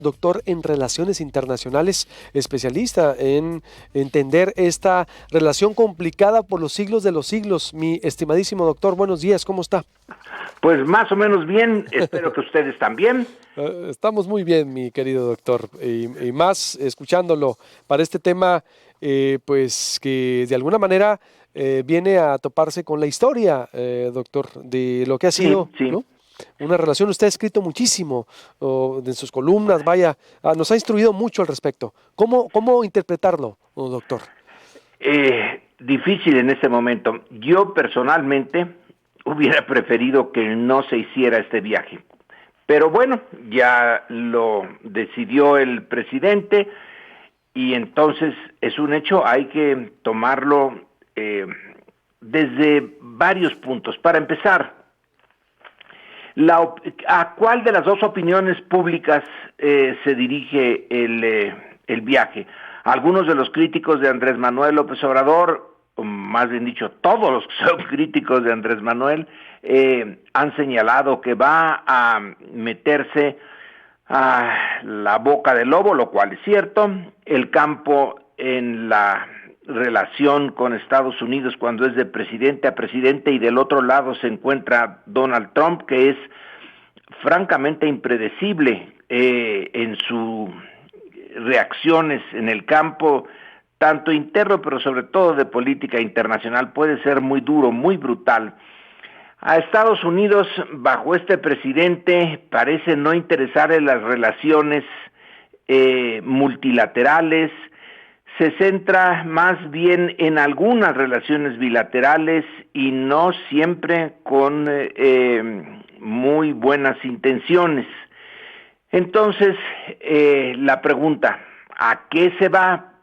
doctor en Relaciones Internacionales, especialista en entender esta relación complicada por los siglos de los siglos. Mi estimadísimo doctor, buenos días, ¿cómo está? Pues más o menos bien, espero que ustedes también. Estamos muy bien, mi querido doctor, y más escuchándolo para este tema, pues que de alguna manera viene a toparse con la historia, doctor, de lo que ha sido, Sí, sí. ¿no? Una relación. Usted ha escrito muchísimo en sus columnas, vaya, nos ha instruido mucho al respecto. ¿Cómo interpretarlo, doctor? Difícil en este momento. Yo personalmente hubiera preferido que no se hiciera este viaje. Pero bueno, ya lo decidió el presidente y entonces es un hecho, hay que tomarlo desde varios puntos. Para empezar, ¿a cuál de las dos opiniones públicas se dirige el viaje? Algunos de los críticos de Andrés Manuel López Obrador, o más bien dicho, todos los que son críticos de Andrés Manuel, han señalado que va a meterse a la boca del lobo, lo cual es cierto. El campo en la relación con Estados Unidos cuando es de presidente a presidente, y del otro lado se encuentra Donald Trump, que es francamente impredecible en sus reacciones en el campo, tanto interno pero sobre todo de política internacional. Puede ser muy duro, muy brutal. A Estados Unidos, bajo este presidente, parece no interesar en las relaciones multilaterales. Se centra más bien en algunas relaciones bilaterales y no siempre con muy buenas intenciones. Entonces, la pregunta, ¿a qué se va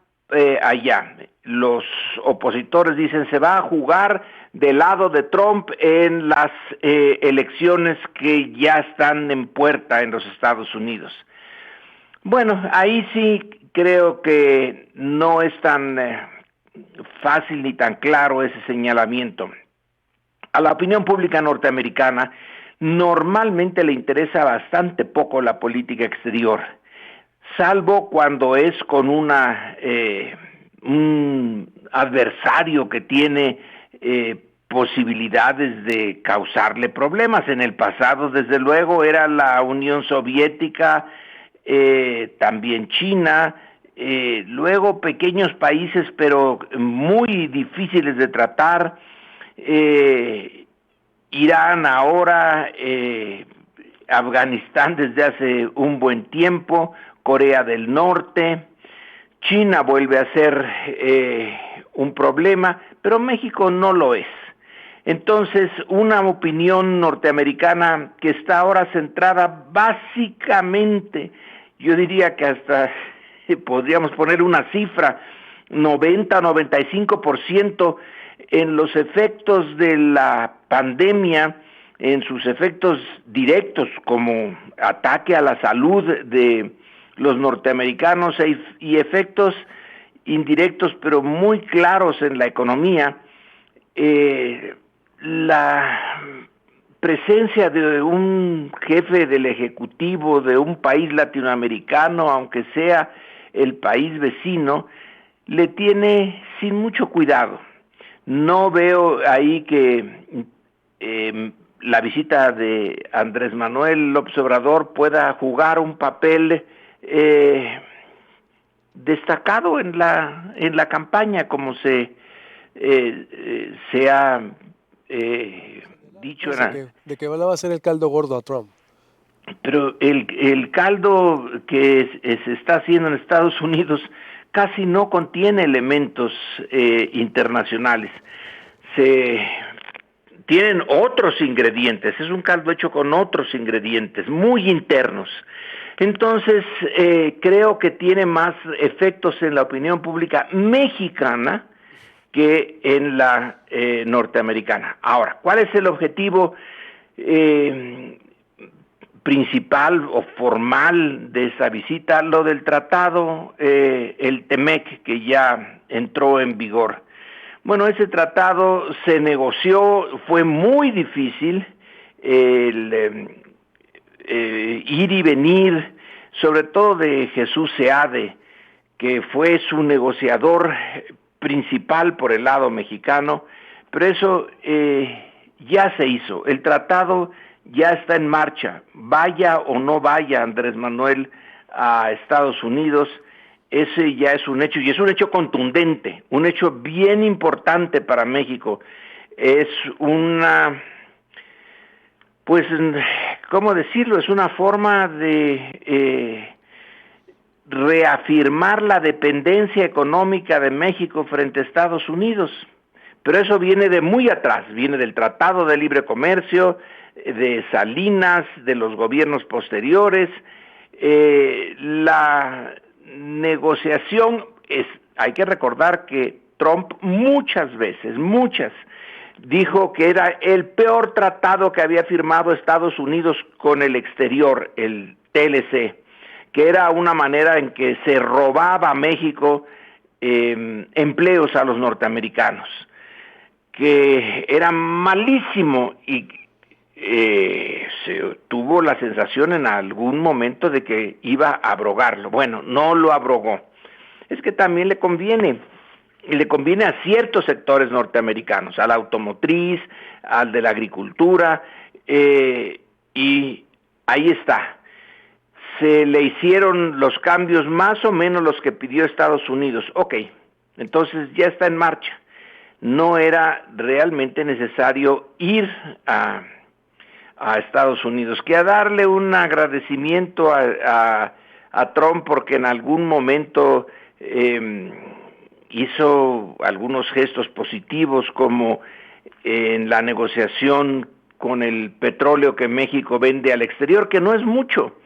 allá? Los opositores dicen, se va a jugar del lado de Trump en las elecciones que ya están en puerta en los Estados Unidos. Bueno, ahí sí creo que no es tan fácil ni tan claro ese señalamiento. A la opinión pública norteamericana normalmente le interesa bastante poco la política exterior, salvo cuando es con un adversario que tiene posibilidades de causarle problemas. En el pasado, desde luego, era la Unión Soviética, también China, luego pequeños países, pero muy difíciles de tratar, Irán ahora, Afganistán desde hace un buen tiempo, Corea del Norte, China vuelve a ser un problema, pero México no lo es. Entonces, una opinión norteamericana que está ahora centrada básicamente, yo diría que hasta podríamos poner una cifra, 90-95% en los efectos de la pandemia, en sus efectos directos como ataque a la salud de los norteamericanos y efectos indirectos pero muy claros en la economía. La presencia de un jefe del ejecutivo de un país latinoamericano, aunque sea el país vecino, le tiene sin mucho cuidado. No veo ahí que la visita de Andrés Manuel López Obrador pueda jugar un papel destacado en la campaña, como se ha dicho. De que va a ser el caldo gordo a Trump. Pero el caldo que se está haciendo en Estados Unidos casi no contiene elementos internacionales. Tienen otros ingredientes, es un caldo hecho con otros ingredientes muy internos. Entonces, creo que tiene más efectos en la opinión pública mexicana que en la norteamericana. Ahora, ¿cuál es el objetivo principal o formal de esa visita? Lo del tratado, el TEMEC, que ya entró en vigor. Bueno, ese tratado se negoció, fue muy difícil ir y venir, sobre todo de Jesús Seade, que fue su negociador principal por el lado mexicano, pero eso ya se hizo, el tratado ya está en marcha, vaya o no vaya Andrés Manuel a Estados Unidos, ese ya es un hecho, y es un hecho contundente, un hecho bien importante para México, es una, pues, ¿cómo decirlo? Es una forma de reafirmar la dependencia económica de México frente a Estados Unidos, pero eso viene de muy atrás, viene del Tratado de Libre Comercio, de Salinas, de los gobiernos posteriores. La negociación hay que recordar que Trump muchas veces, dijo que era el peor tratado que había firmado Estados Unidos con el exterior, el TLC, que era una manera en que se robaba a México empleos a los norteamericanos, que era malísimo y se tuvo la sensación en algún momento de que iba a abrogarlo. Bueno, no lo abrogó. Es que también le conviene a ciertos sectores norteamericanos, a la automotriz, al de la agricultura, y ahí está. Se le hicieron los cambios más o menos los que pidió Estados Unidos. Ok, entonces ya está en marcha. No era realmente necesario ir a Estados Unidos, que a darle un agradecimiento a Trump porque en algún momento hizo algunos gestos positivos, como en la negociación con el petróleo que México vende al exterior, que no es mucho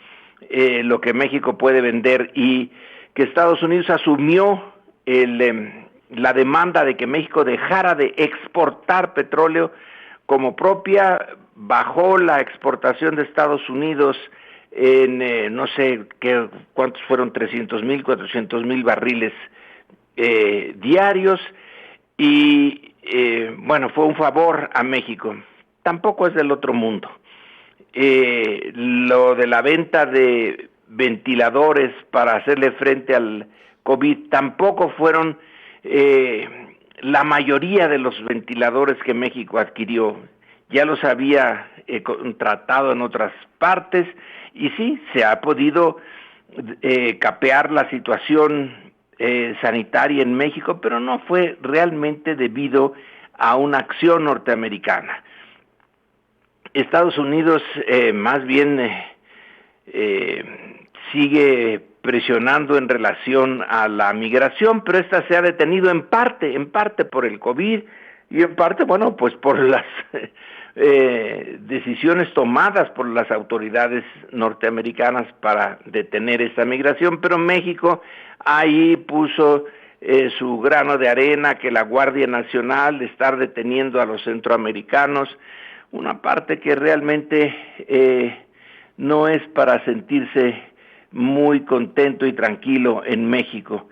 lo que México puede vender, y que Estados Unidos asumió la demanda de que México dejara de exportar petróleo como propia, bajó la exportación de Estados Unidos en no sé cuántos fueron, 300,000, 400,000 barriles diarios, y bueno, fue un favor a México. Tampoco es del otro mundo. Lo de la venta de ventiladores para hacerle frente al COVID, tampoco fueron la mayoría de los ventiladores que México adquirió. Ya los había contratado en otras partes, y sí, se ha podido capear la situación sanitaria en México, pero no fue realmente debido a una acción norteamericana. Estados Unidos más bien sigue presionando en relación a la migración, pero esta se ha detenido en parte por el COVID, y en parte, bueno, pues por las decisiones tomadas por las autoridades norteamericanas para detener esta migración, pero México ahí puso su grano de arena, que la Guardia Nacional de estar deteniendo a los centroamericanos, una parte que realmente no es para sentirse muy contento y tranquilo en México.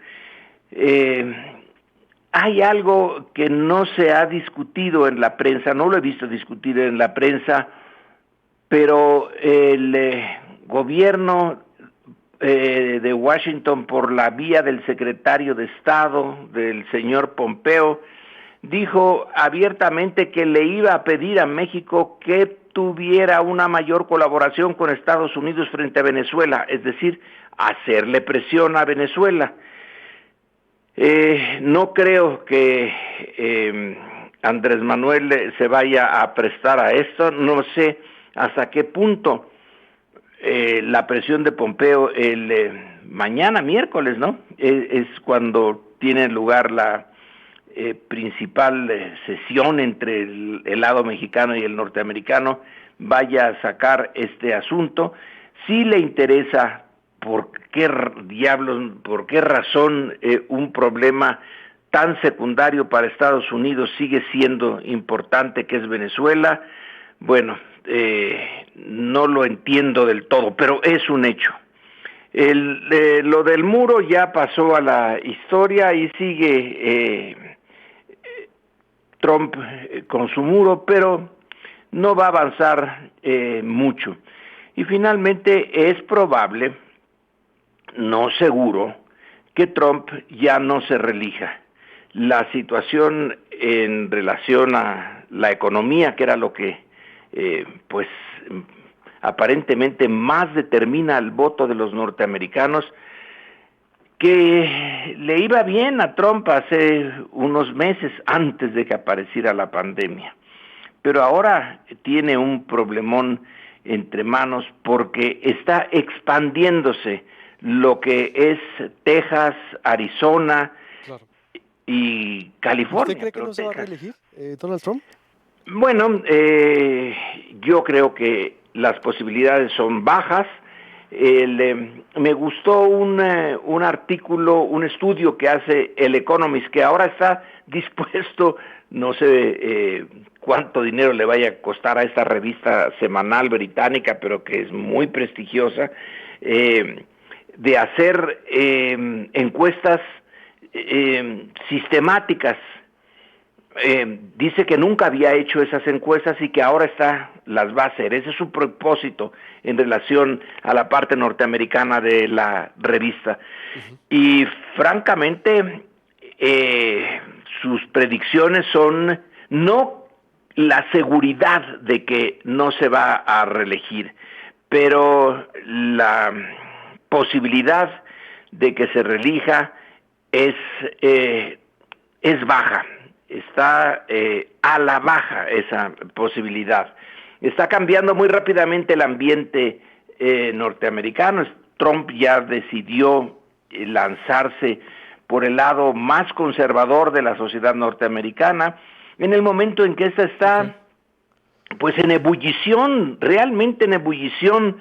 Hay algo que no se ha discutido en la prensa, no lo he visto discutir en la prensa, pero el gobierno de Washington, por la vía del secretario de Estado, del señor Pompeo, dijo abiertamente que le iba a pedir a México que tuviera una mayor colaboración con Estados Unidos frente a Venezuela, es decir, hacerle presión a Venezuela. No creo que Andrés Manuel se vaya a prestar a esto, no sé hasta qué punto la presión de Pompeo mañana miércoles, ¿no? Es cuando tiene lugar la principal sesión entre el lado mexicano y el norteamericano, vaya a sacar este asunto. Si le interesa por qué diablos, por qué razón un problema tan secundario para Estados Unidos sigue siendo importante, que es Venezuela, bueno, no lo entiendo del todo, pero es un hecho. Lo del muro ya pasó a la historia y sigue Trump con su muro, pero no va a avanzar mucho. Y finalmente es probable no seguro que Trump ya no se reelija. La situación en relación a la economía, que era lo que pues aparentemente más determina el voto de los norteamericanos, que le iba bien a Trump hace unos meses antes de que apareciera la pandemia, pero ahora tiene un problemón entre manos porque está expandiéndose lo que es Texas, Arizona, Claro. y California. ¿Usted cree que no se va a reelegir, Donald Trump? Bueno, yo creo que las posibilidades son bajas. Me gustó un artículo, un estudio que hace el Economist, que ahora está dispuesto, no sé cuánto dinero le vaya a costar a esta revista semanal británica, pero que es muy prestigiosa, de hacer encuestas sistemáticas. Dice que nunca había hecho esas encuestas y que ahora las va a hacer. Ese es su propósito en relación a la parte norteamericana de la revista. Uh-huh. Y francamente, sus predicciones son no la seguridad de que no se va a reelegir, pero la posibilidad de que se reelija es baja. Está a la baja esa posibilidad. Está cambiando muy rápidamente el ambiente norteamericano. Trump ya decidió lanzarse por el lado más conservador de la sociedad norteamericana, en el momento en que esta está pues en ebullición, realmente en ebullición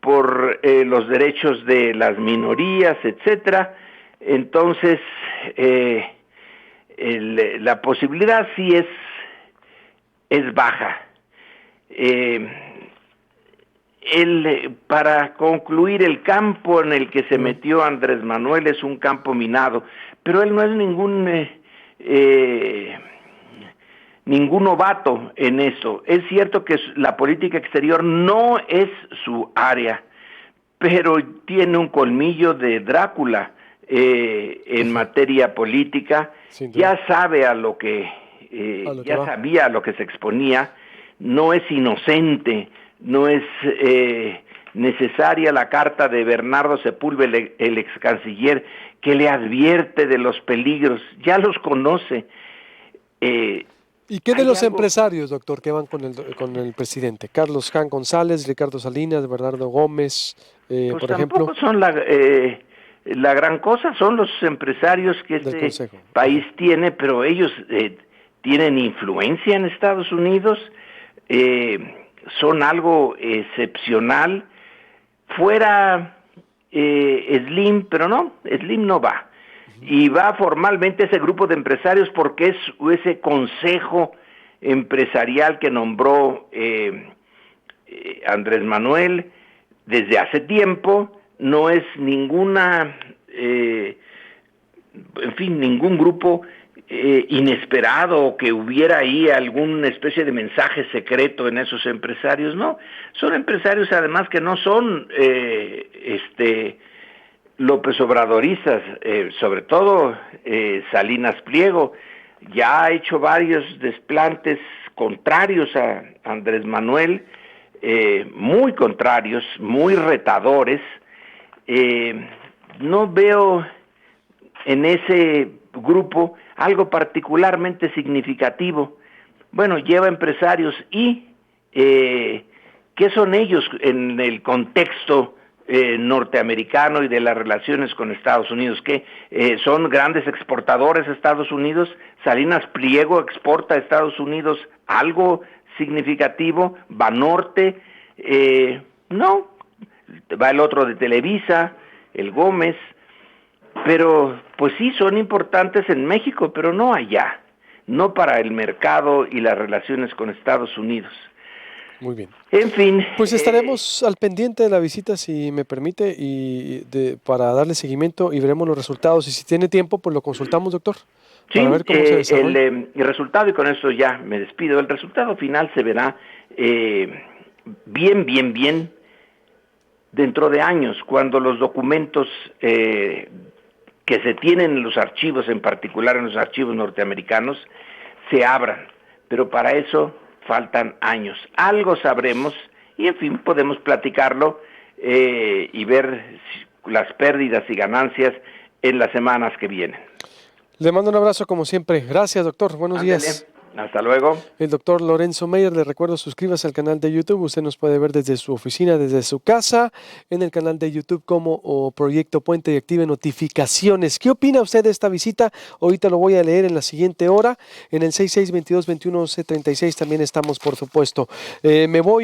por los derechos de las minorías, etcétera. Entonces, la posibilidad sí es baja. Para concluir, el campo en el que se metió Andrés Manuel es un campo minado, pero él no es ningún novato en eso. Es cierto que la política exterior no es su área, pero tiene un colmillo de Drácula en materia política. Ya sabe ya sabía a lo que se exponía. No es inocente, no es necesaria la carta de Bernardo Sepúlveda, el ex canciller, que le advierte de los peligros. Ya los conoce. ¿Y qué de los empresarios, doctor, que van con el presidente? Carlos Jan González, Ricardo Salinas, Bernardo Gómez, pues por ejemplo. Tampoco son la gran cosa, son los empresarios que este país tiene, pero ellos tienen influencia en Estados Unidos, son algo excepcional. Fuera Slim, pero no, Slim no va. Y va formalmente ese grupo de empresarios porque es ese consejo empresarial que nombró Andrés Manuel desde hace tiempo. No es ningún grupo inesperado, o que hubiera ahí alguna especie de mensaje secreto en esos empresarios. No, son empresarios además que no son López Obradoristas, sobre todo Salinas Pliego. Ya ha hecho varios desplantes contrarios a Andrés Manuel, muy contrarios, muy retadores. No veo en ese grupo algo particularmente significativo. Bueno, lleva empresarios y ¿qué son ellos en el contexto norteamericano y de las relaciones con Estados Unidos? Que son grandes exportadores a Estados Unidos. Salinas Pliego exporta a Estados Unidos algo significativo. Banorte, no. Va el otro de Televisa, el Gómez, pero pues sí, son importantes en México, pero no allá, no para el mercado y las relaciones con Estados Unidos. Muy bien. En fin. Pues estaremos al pendiente de la visita, si me permite, para darle seguimiento, y veremos los resultados. Y si tiene tiempo, pues lo consultamos, doctor. Sí, para ver cómo se desarrolla. El resultado, y con eso ya me despido, el resultado final se verá bien dentro de años, cuando los documentos que se tienen en los archivos, en particular en los archivos norteamericanos, se abran. Pero para eso faltan años. Algo sabremos y, en fin, podemos platicarlo y ver las pérdidas y ganancias en las semanas que vienen. Le mando un abrazo como siempre. Gracias, doctor. Buenos días. Hasta luego. El doctor Lorenzo Meyer, le recuerdo, suscríbase al canal de YouTube. Usted nos puede ver desde su oficina, desde su casa, en el canal de YouTube como Proyecto Puente, y active notificaciones. ¿Qué opina usted de esta visita? Ahorita lo voy a leer en la siguiente hora. En el 6622211136 también estamos, por supuesto. Me voy.